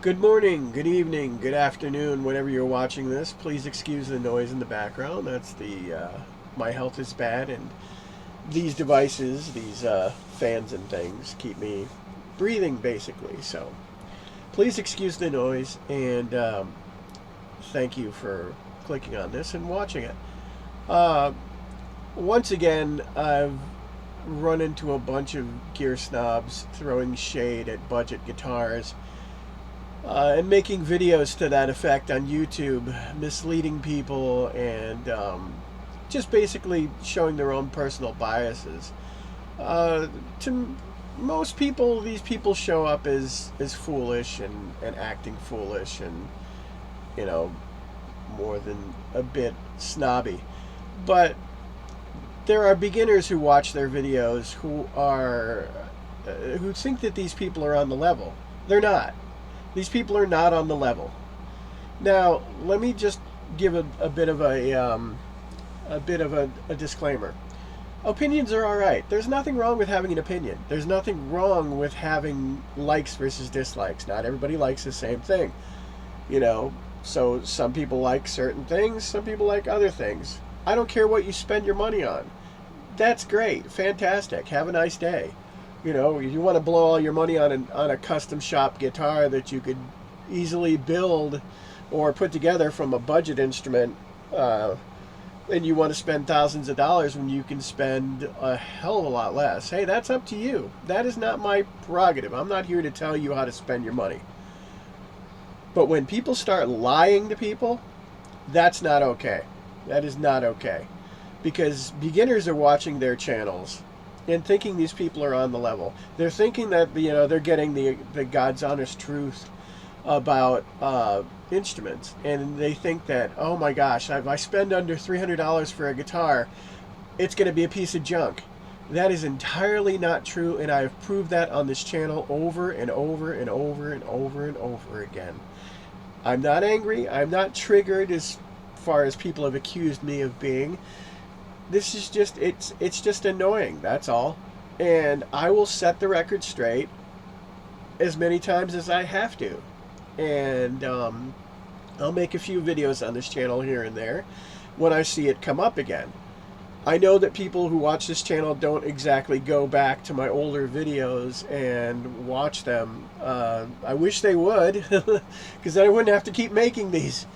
Good morning, good evening, good afternoon, whenever you're watching this. Please excuse the noise in the background. That's my health is bad, and these devices, these fans and things, keep me breathing basically. So please excuse the noise, and thank you for clicking on this and watching it. Uh, Once again, I've run into a bunch of gear snobs throwing shade at budget guitars and making videos to that effect on YouTube, misleading people and just basically showing their own personal biases. To most people, these people show up as foolish and acting foolish and, you know, more than a bit snobby. But there are beginners who watch their videos who think that these people are on the level. They're not. These people are not on the level. Now, let me just give a bit of a disclaimer. Opinions are all right. There's nothing wrong with having an opinion. There's nothing wrong with having likes versus dislikes. Not everybody likes the same thing, you know. So some people like certain things, some people like other things. I don't care what you spend your money on. That's great, fantastic. Have a nice day. You know, you want to blow all your money on a custom shop guitar that you could easily build or put together from a budget instrument, and you want to spend thousands of dollars when you can spend a hell of a lot less. Hey, that's up to you. That is not my prerogative. I'm not here to tell you how to spend your money. But when people start lying to people, that's not okay. That is not okay. Because beginners are watching their channels and thinking these people are on the level. They're thinking that, you know, they're getting the God's honest truth about instruments, and they think that, oh my gosh, if I spend under $300 for a guitar, it's going to be a piece of junk. That is entirely not true, and I have proved that on this channel over and over and over and over and over again. I'm not angry. I'm not triggered as far as people have accused me of being. This is just, it's just annoying, that's all. And I will set the record straight as many times as I have to. And I'll make a few videos on this channel here and there when I see it come up again. I know that people who watch this channel don't exactly go back to my older videos and watch them. I wish they would, because then I wouldn't have to keep making these.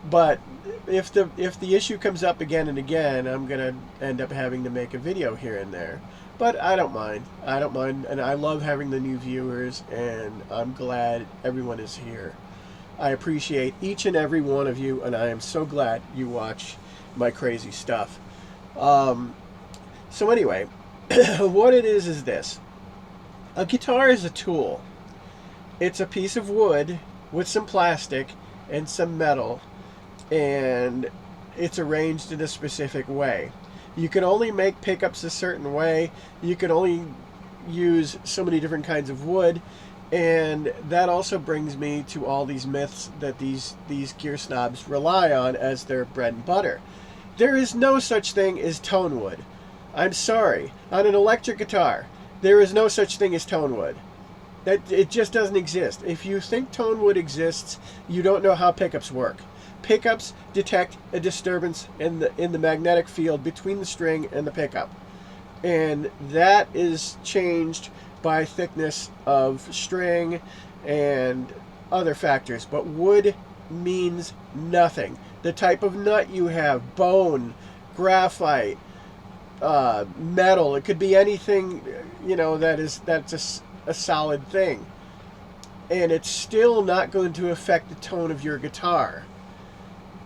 But if the issue comes up again and again, I'm gonna end up having to make a video here and there. But I don't mind. I don't mind, and I love having the new viewers, and I'm glad everyone is here. I appreciate each and every one of you, and I am so glad you watch my crazy stuff. So anyway, what it is this. A guitar is a tool. It's a piece of wood with some plastic and some metal, and it's arranged in a specific way. You can only make pickups a certain way. You can only use so many different kinds of wood, and that also brings me to all these myths that these gear snobs rely on as their bread and butter. There is no such thing as tone wood. I'm sorry. On an electric guitar, there is no such thing as tone wood. It just doesn't exist. If you think tone wood exists, you don't know how pickups work. Pickups detect a disturbance in the magnetic field between the string and the pickup, and that is changed by thickness of string and other factors. But wood means nothing. The type of nut you have, bone, graphite, metal, it could be anything, you know, that's a solid thing, and it's still not going to affect the tone of your guitar.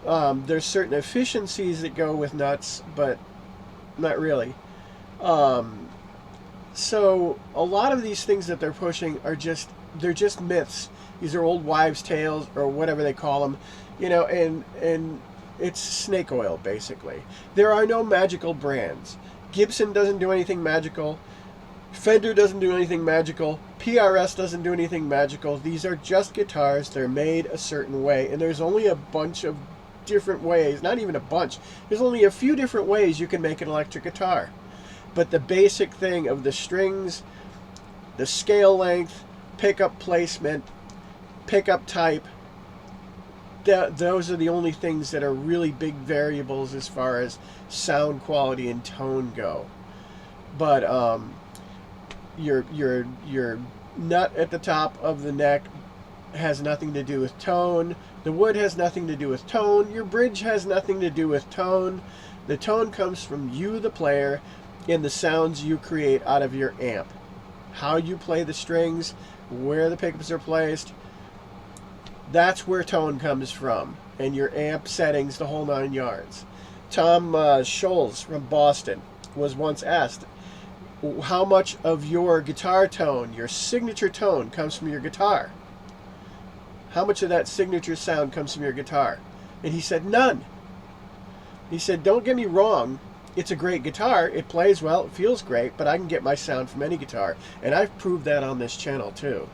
There's certain efficiencies that go with nuts, but not really. So a lot of these things that they're pushing are they're just myths. These are old wives' tales, or whatever they call them, you know, and it's snake oil, basically. There are no magical brands. Gibson doesn't do anything magical. Fender doesn't do anything magical. PRS doesn't do anything magical. These are just guitars. They're made a certain way, and there's only a bunch of different ways. Not even a bunch. There's only a few different ways you can make an electric guitar. But the basic thing of the strings, the scale length, pickup placement, pickup type. Those are the only things that are really big variables as far as sound quality and tone go. But your nut at the top of the neck has nothing to do with tone. The wood has nothing to do with tone. Your bridge has nothing to do with tone. The tone comes from you, the player, and the sounds you create out of your amp. How you play the strings, where the pickups are placed, that's where tone comes from. And your amp settings, the whole 9 yards. Tom Scholes from Boston was once asked, how much of your guitar tone, your signature tone, comes from your guitar? How much of that signature sound comes from your guitar? And he said, none. He said, don't get me wrong, it's a great guitar, it plays well, it feels great, but I can get my sound from any guitar. And I've proved that on this channel too,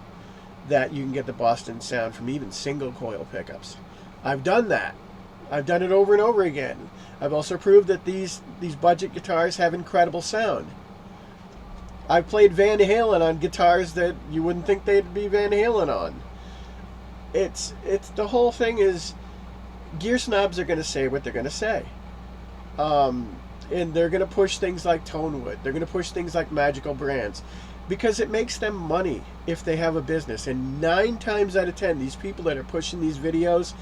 that you can get the Boston sound from even single coil pickups. I've done that. I've done it over and over again. I've also proved that these budget guitars have incredible sound. I've played Van Halen on guitars that you wouldn't think they'd be Van Halen on. It's the whole thing is, gear snobs are going to say what they're going to say. And they're going to push things like Tonewood. They're going to push things like magical brands because it makes them money if they have a business. And 9 times out of 10, these people that are pushing these videos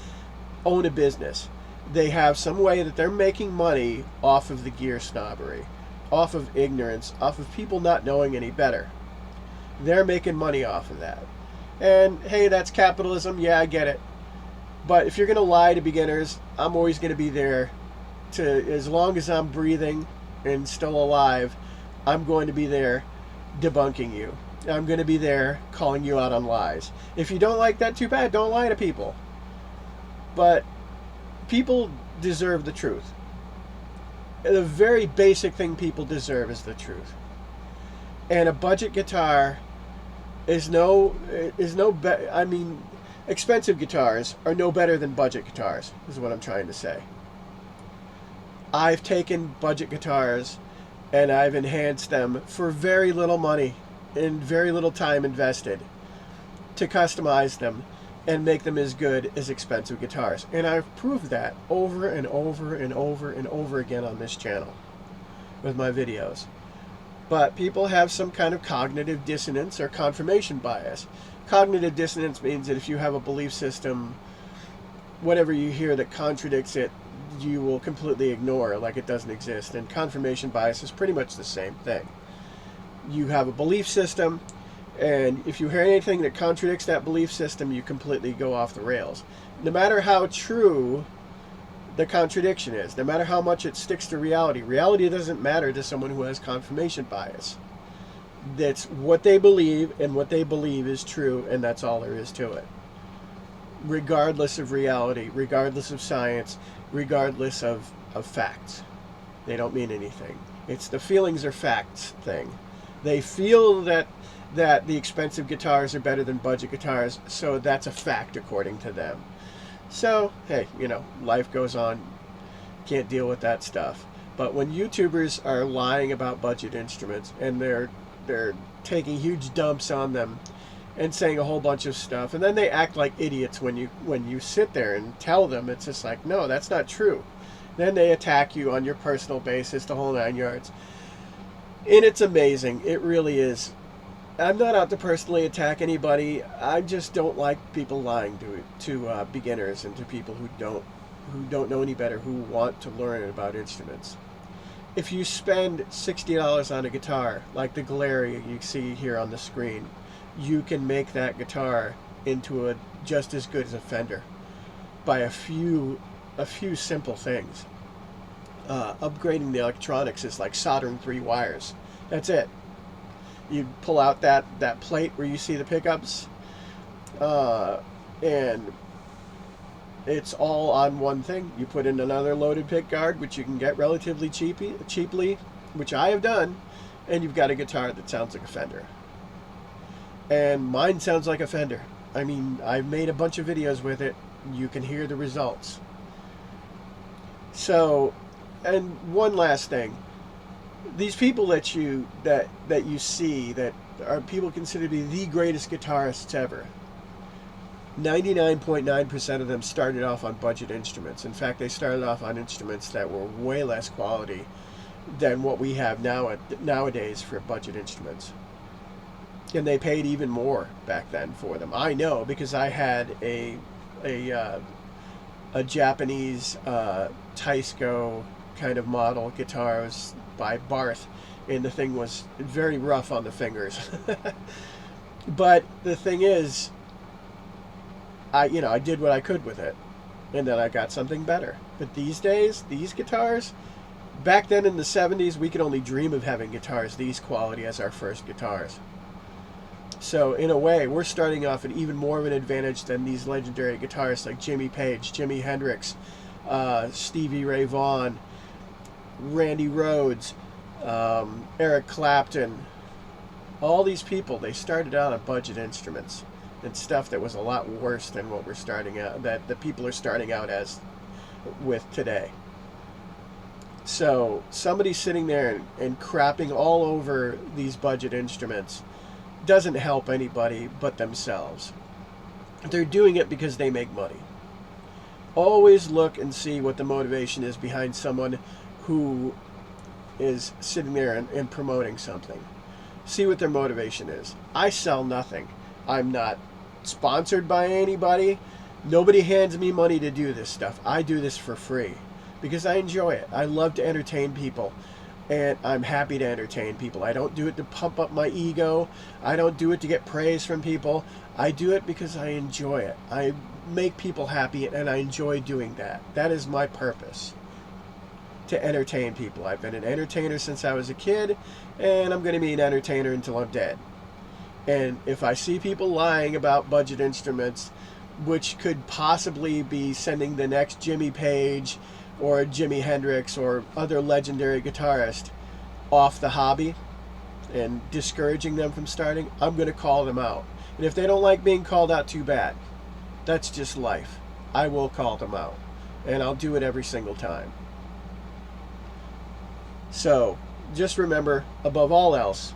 own a business. They have some way that they're making money off of the gear snobbery, off of ignorance, off of people not knowing any better. They're making money off of that. And hey, that's capitalism. Yeah, I get it. But if you're going to lie to beginners, I'm always going to be there to, as long as I'm breathing and still alive, I'm going to be there debunking you. I'm going to be there calling you out on lies. If you don't like that, too bad. Don't lie to people. But people deserve the truth. The very basic thing people deserve is the truth. And a budget guitar is I mean, expensive guitars are no better than budget guitars, is what I'm trying to say. I've taken budget guitars and I've enhanced them for very little money and very little time invested to customize them and make them as good as expensive guitars. And I've proved that over and over and over and over again on this channel with my videos. But people have some kind of cognitive dissonance or confirmation bias. Cognitive dissonance means that if you have a belief system, whatever you hear that contradicts it, you will completely ignore like it doesn't exist. And confirmation bias is pretty much the same thing. You have a belief system, and if you hear anything that contradicts that belief system, you completely go off the rails. No matter how true the contradiction is, no matter how much it sticks to reality, reality doesn't matter to someone who has confirmation bias. That's what they believe, and what they believe is true, and that's all there is to it. Regardless of reality, regardless of science, regardless of facts. They don't mean anything. It's the feelings are facts thing. They feel that the expensive guitars are better than budget guitars, so that's a fact according to them. So, hey, you know, life goes on. Can't deal with that stuff. But when YouTubers are lying about budget instruments and they're taking huge dumps on them and saying a whole bunch of stuff, and then they act like idiots when you sit there and tell them, it's just like, no, that's not true. Then they attack you on your personal basis, the whole 9 yards. And it's amazing. It really is. I'm not out to personally attack anybody. I just don't like people lying to beginners and to people who don't know any better, who want to learn about instruments. If you spend $60 on a guitar, like the Galeria you see here on the screen, you can make that guitar into just as good as a Fender by a few simple things. Upgrading the electronics is like soldering 3 wires. That's it. You pull out that plate where you see the pickups, and it's all on one thing. You put in another loaded pick guard, which you can get relatively cheaply, which I have done, and you've got a guitar that sounds like a Fender. And mine sounds like a Fender. I mean, I've made a bunch of videos with it. You can hear the results. So, and one last thing. These people that you see that are people considered to be the greatest guitarists ever, 99.9% of them started off on budget instruments. In fact, they started off on instruments that were way less quality than what we have nowadays for budget instruments. And they paid even more back then for them. I know, because I had a Japanese Taisco kind of model guitars by Barth, and the thing was very rough on the fingers. But the thing is, I did what I could with it, and then I got something better. But these days, these guitars, back then in the 70s, we could only dream of having guitars these quality as our first guitars. So in a way, we're starting off at even more of an advantage than these legendary guitarists like Jimmy Page, Jimi Hendrix, Stevie Ray Vaughan, Randy Rhoads, Eric Clapton. All these people, they started out on budget instruments and stuff that was a lot worse than what we're starting out, that the people are starting out as with today. So somebody sitting there and crapping all over these budget instruments doesn't help anybody but themselves. They're doing it because they make money. Always look and see what the motivation is behind someone who is sitting there and promoting something. See what their motivation is. I sell nothing. I'm not sponsored by anybody. Nobody hands me money to do this stuff. I do this for free because I enjoy it. I love to entertain people, and I'm happy to entertain people. I don't do it to pump up my ego. I don't do it to get praise from people. I do it because I enjoy it. I make people happy, and I enjoy doing that. That is my purpose, to entertain people. I've been an entertainer since I was a kid, and I'm going to be an entertainer until I'm dead. And if I see people lying about budget instruments, which could possibly be sending the next Jimmy Page or Jimi Hendrix or other legendary guitarist off the hobby and discouraging them from starting, I'm going to call them out. And if they don't like being called out, too bad. That's just life. I will call them out, and I'll do it every single time. So just remember, above all else,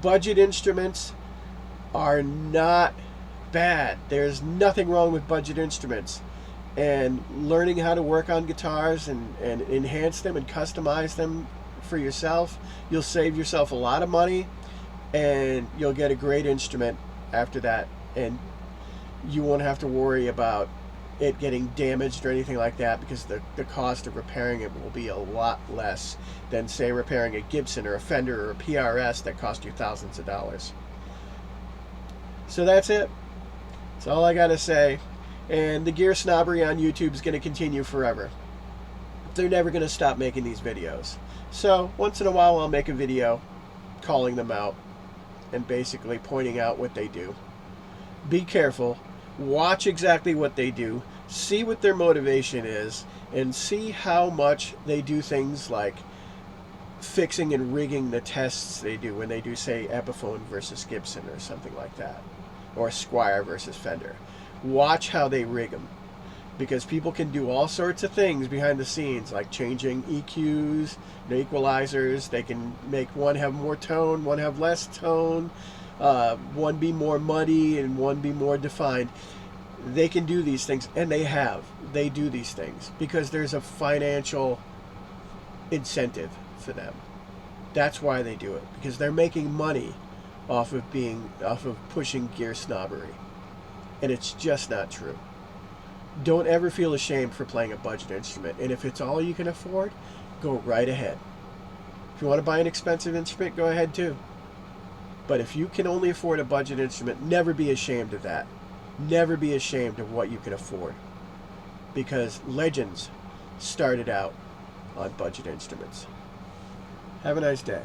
budget instruments are not bad. There's nothing wrong with budget instruments. And learning how to work on guitars and enhance them and customize them for yourself, you'll save yourself a lot of money, and you'll get a great instrument after that, and you won't have to worry about it getting damaged or anything like that, because the cost of repairing it will be a lot less than, say, repairing a Gibson or a Fender or a PRS that cost you thousands of dollars. So that's it. That's all I gotta say. And the Gear Snobbery on YouTube is going to continue forever. They're never going to stop making these videos. So once in a while I'll make a video calling them out and basically pointing out what they do. Be careful. Watch exactly what they do. See what their motivation is, and see how much they do things like fixing and rigging the tests they do when they do, say, Epiphone versus Gibson or something like that, or Squier versus Fender. Watch how they rig them, because people can do all sorts of things behind the scenes, like changing EQs, equalizers. They can make one have more tone, one have less tone, one be more muddy and one be more defined. They can do these things, and they do these things because there's a financial incentive for them. That's why they do it, because they're making money off of pushing gear snobbery. And it's just not true. Don't ever feel ashamed for playing a budget instrument. And if it's all you can afford, go right ahead. If you want to buy an expensive instrument, go ahead too. But if you can only afford a budget instrument, never be ashamed of that. Never be ashamed of what you can afford. Because legends started out on budget instruments. Have a nice day.